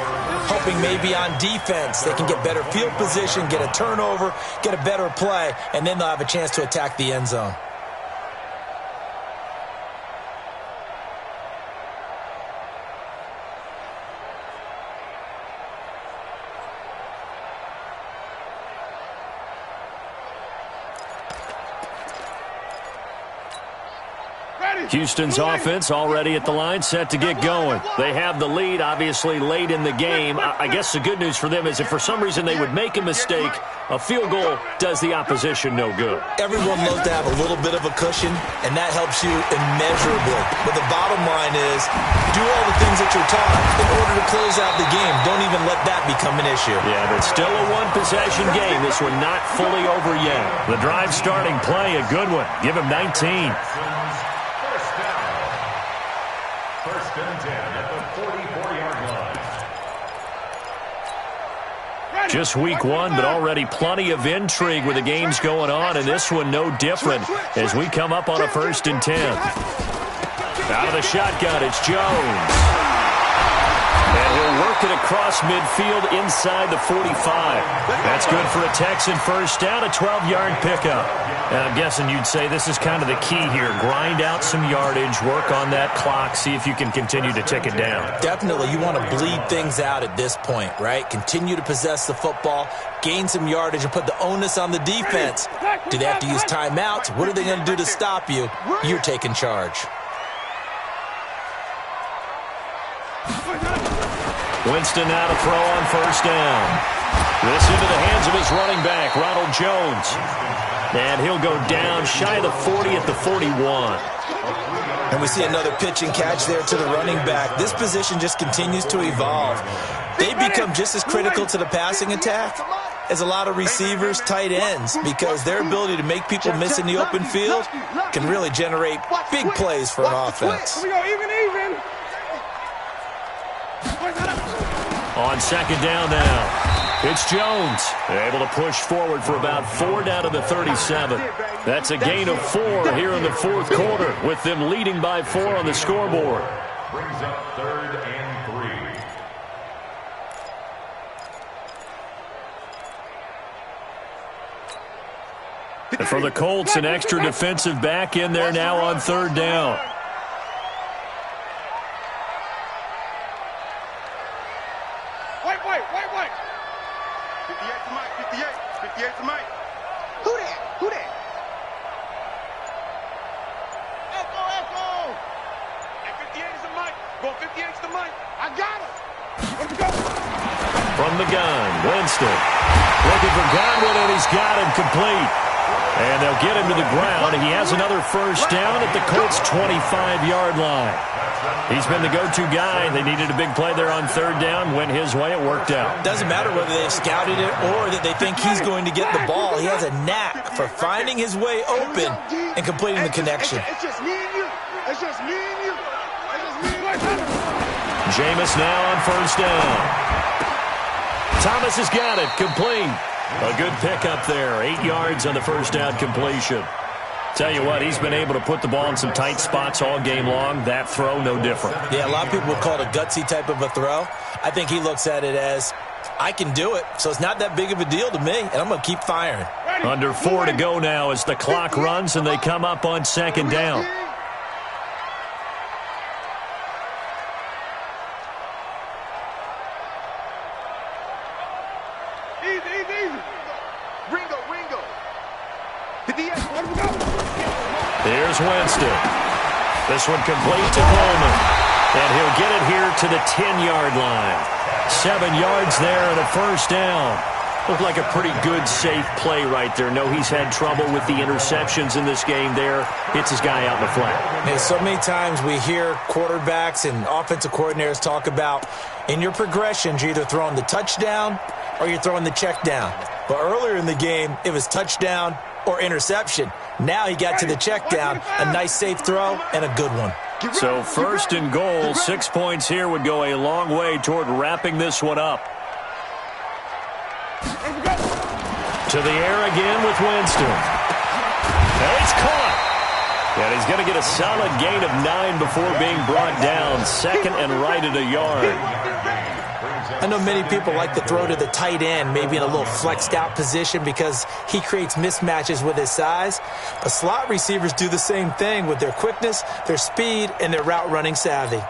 [SPEAKER 2] hoping maybe on defense they can get better field position, get a turnover, get a better play, and then they'll have a chance to attack the end zone.
[SPEAKER 1] Houston's offense already at the line, set to get going. They have the lead, obviously, late in the game. I guess the good news for them is if for some reason they would make a mistake, a field goal does the opposition no good.
[SPEAKER 2] Everyone loves to have a little bit of a cushion, and that helps you immeasurably. But the bottom line is, do all the things that you're taught in order to close out the game. Don't even let that become an issue.
[SPEAKER 1] Yeah, but still a one-possession game. This one not fully over yet. The drive starting play, a good one. Give him 19.
[SPEAKER 4] First and 10 at the 44-yard line.
[SPEAKER 1] Just week 1, but already plenty of intrigue with the games going on, and this one no different as we come up on a 1st and 10. Out of the shotgun, it's Jones. And he'll work it across midfield inside the 45. That's good for a Texan first down, a 12-yard pickup. And I'm guessing you'd say this is kind of the key here. Grind out some yardage, work on that clock, see if you can continue to tick it down.
[SPEAKER 2] Definitely. You want to bleed things out at this point, right? Continue to possess the football, gain some yardage, and put the onus on the defense. Do they have to use timeouts? What are they going to do to stop you? You're taking charge.
[SPEAKER 1] Winston now to throw on first down. This into the hands of his running back, Ronald Jones. And he'll go down shy of the 40 at the 41.
[SPEAKER 2] And we see another pitch and catch there to the running back. This position just continues to evolve. They become just as critical to the passing attack as a lot of receivers, tight ends, because their ability to make people miss in the open field can really generate big plays for an offense.
[SPEAKER 1] On second down now. It's Jones, able to push forward for about 4 down to the 37. That's a gain of 4 here in the fourth quarter, with them leading by 4 on the scoreboard.
[SPEAKER 4] Brings up 3rd and 3.
[SPEAKER 1] And for the Colts, an extra defensive back in there now on 3rd down.
[SPEAKER 3] Wait. 58 to Mike, 58 to Mike. Who that? Echo. And 58 is to Mike. Go 58 to Mike. I got him. Let's go.
[SPEAKER 1] From the gun, Winston. Looking for Godwin, and he's got him complete. And they'll get him to the ground. He has another first down at the Colts' 25-yard line. He's been the go-to guy. They needed a big play there on 3rd down. Went his way. It worked out.
[SPEAKER 2] Doesn't matter whether they've scouted it or that they think he's going to get the ball. He has a knack for finding his way open and completing the connection.
[SPEAKER 3] It's just me and you. It's just me and you.
[SPEAKER 1] Jameis now on first down. Thomas has got it. Complete. A good pickup there. 8 yards on the first down completion. Tell you what, he's been able to put the ball in some tight spots all game long. That throw, no different.
[SPEAKER 2] Yeah, a lot of people would call it a gutsy type of a throw. I think he looks at it as, I can do it, so it's not that big of a deal to me, and I'm going to keep firing.
[SPEAKER 1] Under 4 to go now as the clock runs and they come up on 2nd down.
[SPEAKER 3] Easy. Ringo.
[SPEAKER 1] Here's Winston. This one complete to Coleman. And he'll get it here to the 10-yard line. 7 yards there and a first down. Looked like a pretty good, safe play right there. No, he's had trouble with the interceptions in this game there. Hits his guy out in the flat.
[SPEAKER 2] Hey, so many times we hear quarterbacks and offensive coordinators talk about in your progressions, you're either throwing the touchdown or you're throwing the check down. But earlier in the game, it was touchdown or interception. Now he got to the check down, a nice safe throw, and a good one.
[SPEAKER 1] So 1st and goal, 6 points here would go a long way toward wrapping this one up. To the air again with Winston. And it's caught. And he's going to get a solid gain of 9 before being brought down. 2nd and right at a yard.
[SPEAKER 2] I know many people like to throw to the tight end, maybe in a little flexed out position because he creates mismatches with his size. But slot receivers do the same thing with their quickness, their speed, and their route running savvy.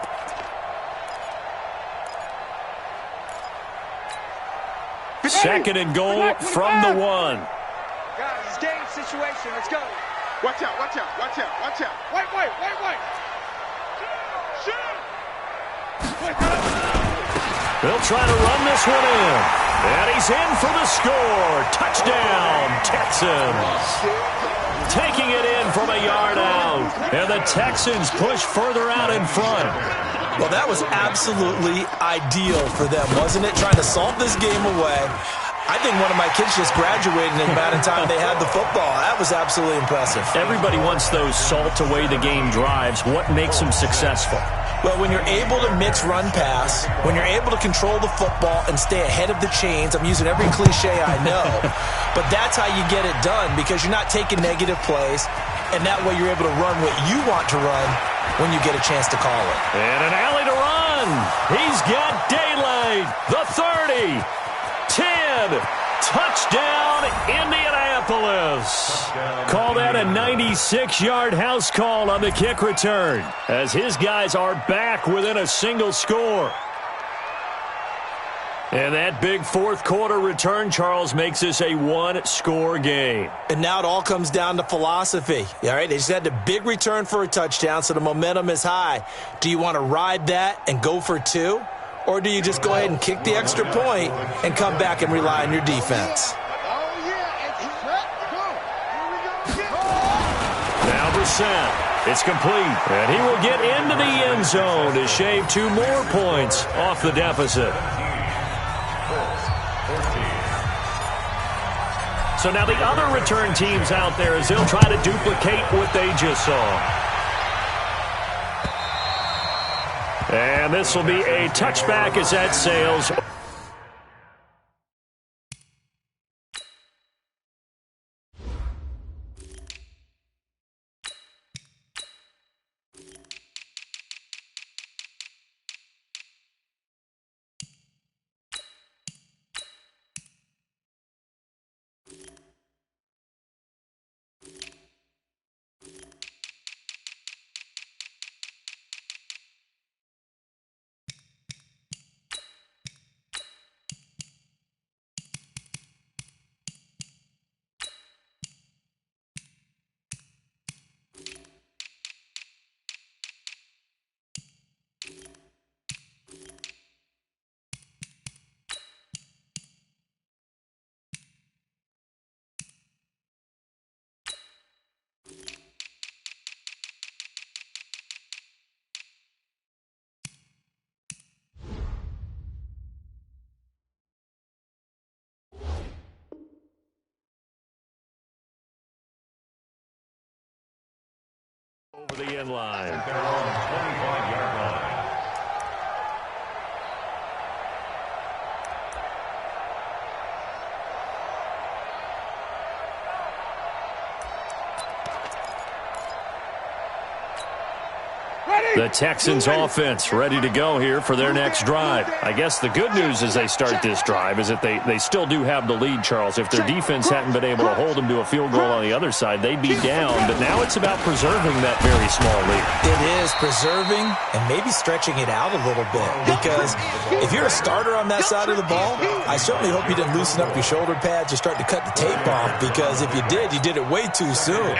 [SPEAKER 1] Second and goal from the 1.
[SPEAKER 3] Guys, it's game situation. Let's go. Watch out, watch out, watch out, watch out. White.
[SPEAKER 1] They'll try to run this one in. And he's in for the score. Touchdown, Texans. Taking it in from a yard out. And the Texans push further out in front.
[SPEAKER 2] Well, that was absolutely ideal for them, wasn't it? Trying to salt this game away. I think one of my kids just graduated in the amount of time they had the football. That was absolutely impressive.
[SPEAKER 1] Everybody wants those salt away the game drives. What makes them successful?
[SPEAKER 2] Well, when you're able to mix run-pass, when you're able to control the football and stay ahead of the chains, I'm using every cliche I know, but that's how you get it done because you're not taking negative plays, and that way you're able to run what you want to run when you get a chance to call it.
[SPEAKER 1] And an alley to run. He's got daylight. The 30. 10. Touchdown, Indianapolis. Call that a 96-yard house call on the kick return as his guys are back within a single score. And that big fourth quarter return, Charles, makes this a one-score game.
[SPEAKER 2] And now it all comes down to philosophy. All right, they just had a big return for a touchdown, so the momentum is high. Do you want to ride that and go for 2? Or do you just go ahead and kick the extra point and come back and rely on your defense?
[SPEAKER 1] Now Brissett. It's complete. And he will get into the end zone to shave 2 more points off the deficit. So now the other return teams out there as they'll try to duplicate what they just saw. And this will be a touchback as that sails. Over the end line.
[SPEAKER 4] They're on 25-yard line.
[SPEAKER 1] The Texans offense ready to go here for their next drive. I guess the good news as they start this drive is that they still do have the lead, Charles. If their defense hadn't been able to hold them to a field goal on the other side, they'd be down. But now it's about preserving that very small lead.
[SPEAKER 2] It is preserving and maybe stretching it out a little bit. Because if you're a starter on that side of the ball, I certainly hope you didn't loosen up your shoulder pads or start to cut the tape off. Because if you did it way too soon.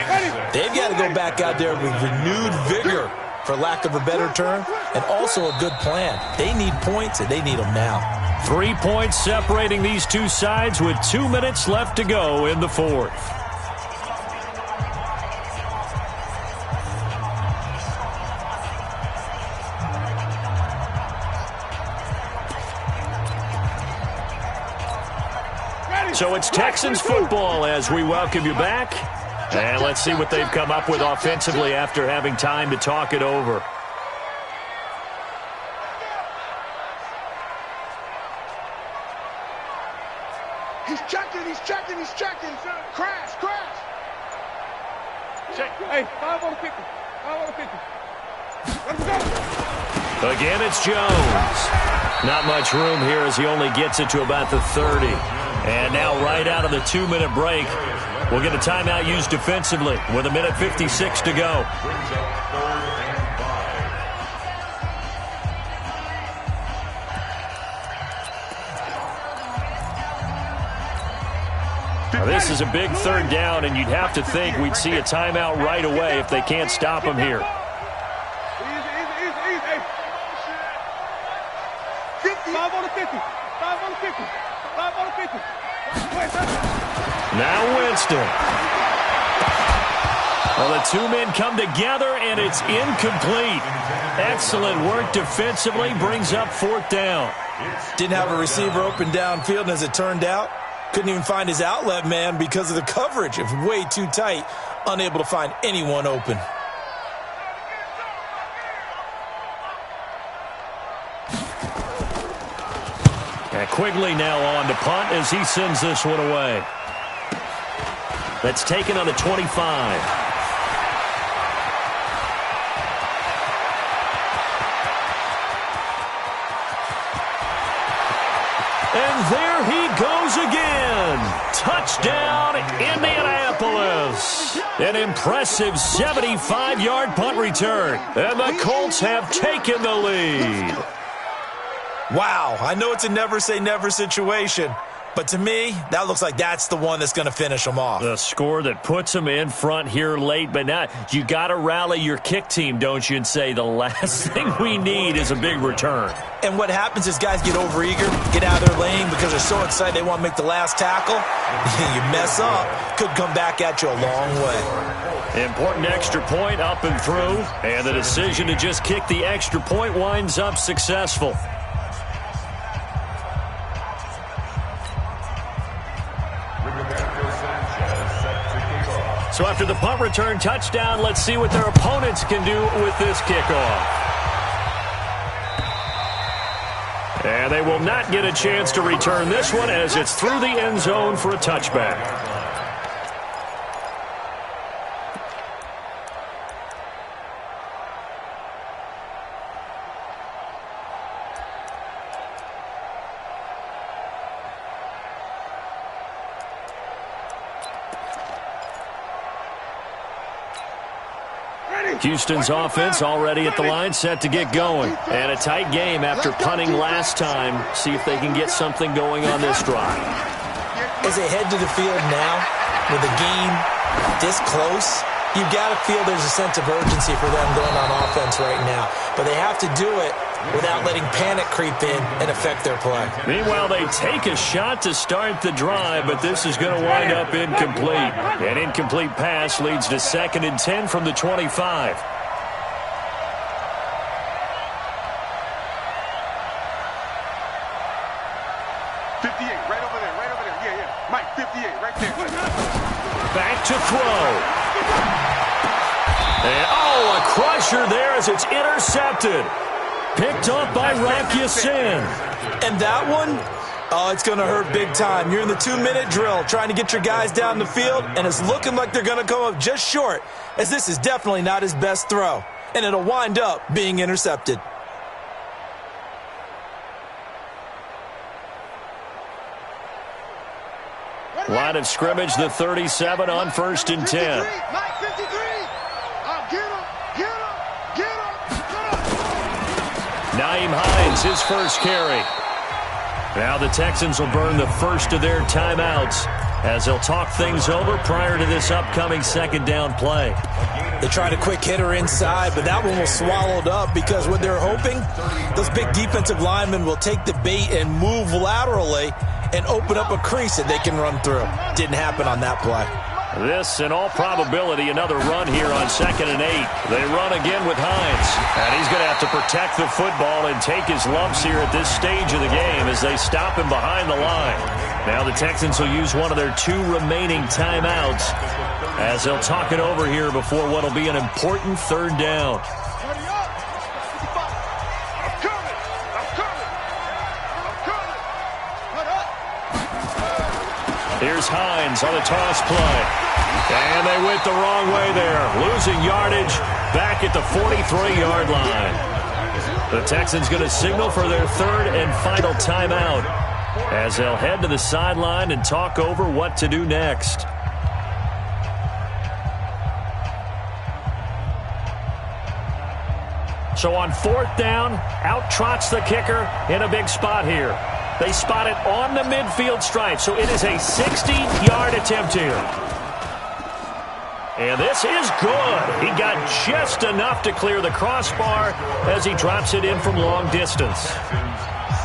[SPEAKER 2] They've got to go back out there with renewed vigor, for lack of a better term, and also a good plan. They need points, and they need them now.
[SPEAKER 1] 3 points separating these two sides with 2 minutes left to go in the fourth. So it's Texans football as we welcome you back. And let's see what they've come up with offensively after having time to talk it over.
[SPEAKER 3] He's checking. Crash. Check. Hey, 5 on the 50. Let's go.
[SPEAKER 1] Again, it's Jones. Not much room here as he only gets it to about the 30. And now right out of the 2-minute break, we'll get a timeout used defensively with 1:56 to go. Now, this is a big third down, and you'd have to think we'd see a timeout right away if they can't stop him here.
[SPEAKER 3] Easy. 5 on the 50.
[SPEAKER 1] Now Winston. Well, the two men come together, and it's incomplete. Excellent work defensively, brings up 4th down.
[SPEAKER 2] Didn't have a receiver open downfield, and as it turned out, couldn't even find his outlet man because of the coverage. It was way too tight, unable to find anyone open.
[SPEAKER 1] And Quigley now on to punt as he sends this one away. That's taken on the 25. And there he goes again. Touchdown, Indianapolis. An impressive 75-yard punt return. And the Colts have taken the lead.
[SPEAKER 2] Wow, I know it's a never-say-never situation, but to me, that looks like that's the one that's going to finish them off.
[SPEAKER 1] The score that puts them in front here late, but now you got to rally your kick team, don't you, and say the last thing we need is a big return.
[SPEAKER 2] And what happens is guys get overeager, get out of their lane because they're so excited they want to make the last tackle. You mess up, could come back at you a long way.
[SPEAKER 1] Important extra point up and through, and the decision to just kick the extra point winds up successful. So after the punt return touchdown, let's see what their opponents can do with this kickoff. And they will not get a chance to return this one as it's through the end zone for a touchback. Houston's offense already at the line, set to get going. And a tight game after punting last time. See if they can get something going on this drive.
[SPEAKER 2] As they head to the field now, with the game this close, you've got to feel there's a sense of urgency for them going on offense right now. But they have to do it without letting panic creep in and affect their play.
[SPEAKER 1] Meanwhile, they take a shot to start the drive, but this is going to wind up incomplete. An incomplete pass leads to 2nd and 10 from the 25. Back to throw. And, a crusher there as it's intercepted. Picked up by Rocky Sin.
[SPEAKER 2] And that one, it's going to hurt big time. You're in the 2-minute drill trying to get your guys down the field, and it's looking like they're going to come up just short, as this is definitely not his best throw. And it'll wind up being intercepted.
[SPEAKER 1] Line of scrimmage, the 37 on 1st and 10. Nyheim Hines, his first carry. Now the Texans will burn the first of their timeouts as they'll talk things over prior to this upcoming 2nd down play.
[SPEAKER 2] They tried a quick hitter inside, but that one was swallowed up because what they're hoping, those big defensive linemen will take the bait and move laterally and open up a crease that they can run through. Didn't happen on that play.
[SPEAKER 1] This, in all probability, another run here on 2nd and 8. They run again with Hines. And he's going to have to protect the football and take his lumps here at this stage of the game as they stop him behind the line. Now the Texans will use one of their 2 remaining timeouts as they'll talk it over here before what will be an important 3rd down. Here's Hines on the toss play. And they went the wrong way there. Losing yardage back at the 43-yard line. The Texans going to signal for their 3rd and final timeout as they'll head to the sideline and talk over what to do next. So on 4th down, out trots the kicker in a big spot here. They spot it on the midfield stripe, so it is a 60-yard attempt here. And this is good. He got just enough to clear the crossbar as he drops it in from long distance.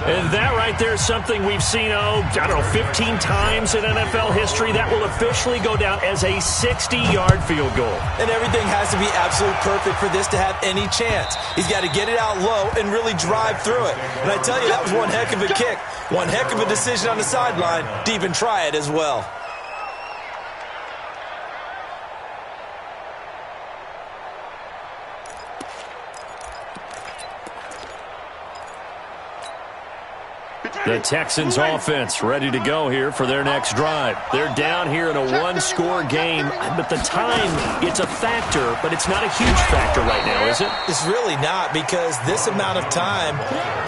[SPEAKER 1] And that right there is something we've seen, 15 times in NFL history. That will officially go down as a 60-yard field goal.
[SPEAKER 2] And everything has to be absolutely perfect for this to have any chance. He's got to get it out low and really drive through it. And I tell you, that was one heck of a kick. One heck of a decision on the sideline to even try it as well.
[SPEAKER 1] The Texans offense ready to go here for their next drive. They're down here in a 1-score game, but the time, it's a factor, but it's not a huge factor right now, is it?
[SPEAKER 2] It's really not, because this amount of time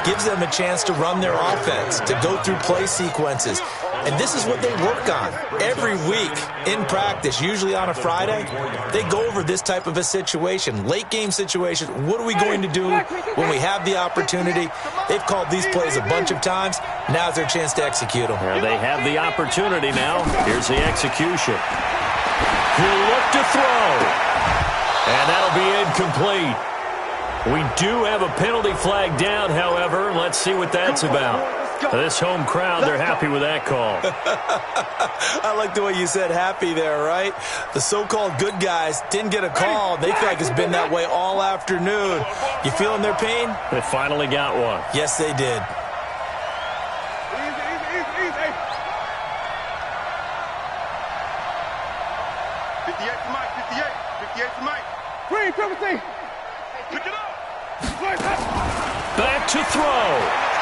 [SPEAKER 2] gives them a chance to run their offense, to go through play sequences. And this is what they work on every week in practice, usually on a Friday. They go over this type of a situation, late game situation. What are we going to do when we have the opportunity? They've called these plays a bunch of times. Now's their chance to execute them.
[SPEAKER 1] Well, they have the opportunity now. Here's the execution. He'll look to throw. And that'll be incomplete. We do have a penalty flag down, however. Let's see what that's about. This home crowd, they're happy with that call.
[SPEAKER 2] I like the way you said happy there, right? The so-called good guys didn't get a call. They feel like it's been that way all afternoon. You feeling their pain?
[SPEAKER 1] They finally got one.
[SPEAKER 2] Yes, they did.
[SPEAKER 3] Easy. 58 to Mike, 58 to Mike. Green, 17. Pick it up.
[SPEAKER 1] Back to throw.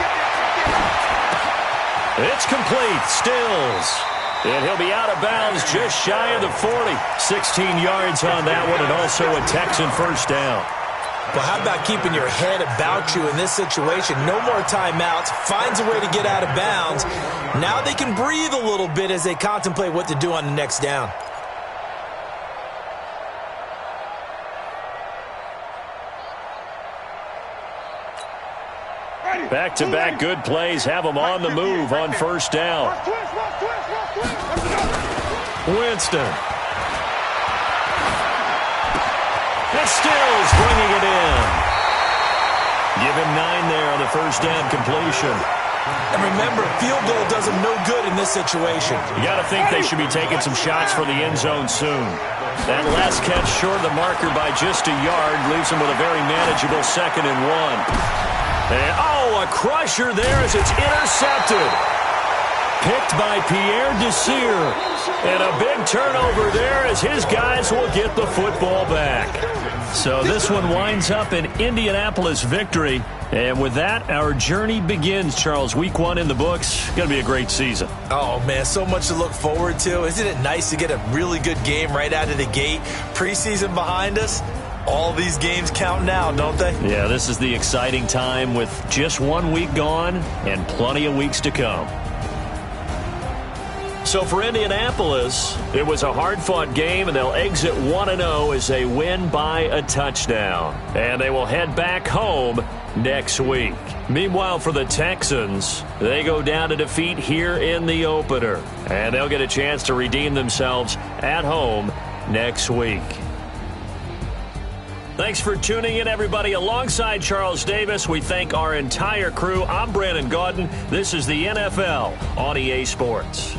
[SPEAKER 1] It's complete. Stills. And he'll be out of bounds just shy of the 40. 16 yards on that one, and also a Texan first down.
[SPEAKER 2] Well, how about keeping your head about you in this situation? No more timeouts. Finds a way to get out of bounds. Now they can breathe a little bit as they contemplate what to do on the next down.
[SPEAKER 1] Back-to-back good plays have them on the move on first down. Winston. And Stills bringing it in. Give him 9 there on the first down completion.
[SPEAKER 2] And remember, field goal does them no good in this situation.
[SPEAKER 1] You got to think they should be taking some shots for the end zone soon. That last catch short of the marker by just a yard leaves them with a very manageable 2nd and 1. And, a crusher there as it's intercepted. Picked by Pierre Desir. And a big turnover there as his guys will get the football back. So this one winds up an Indianapolis victory. And with that, our journey begins, Charles. Week 1 in the books. Going to be a great season.
[SPEAKER 2] Oh, man, so much to look forward to. Isn't it nice to get a really good game right out of the gate? Preseason behind us. All these games count now, don't they?
[SPEAKER 1] Yeah, this is the exciting time with just 1 week gone and plenty of weeks to come. So for Indianapolis, it was a hard-fought game, and they'll exit 1-0 as they win by a touchdown. And they will head back home next week. Meanwhile, for the Texans, they go down to defeat here in the opener. And they'll get a chance to redeem themselves at home next week. Thanks for tuning in, everybody. Alongside Charles Davis, we thank our entire crew. I'm Brandon Gaudin. This is the NFL on EA Sports.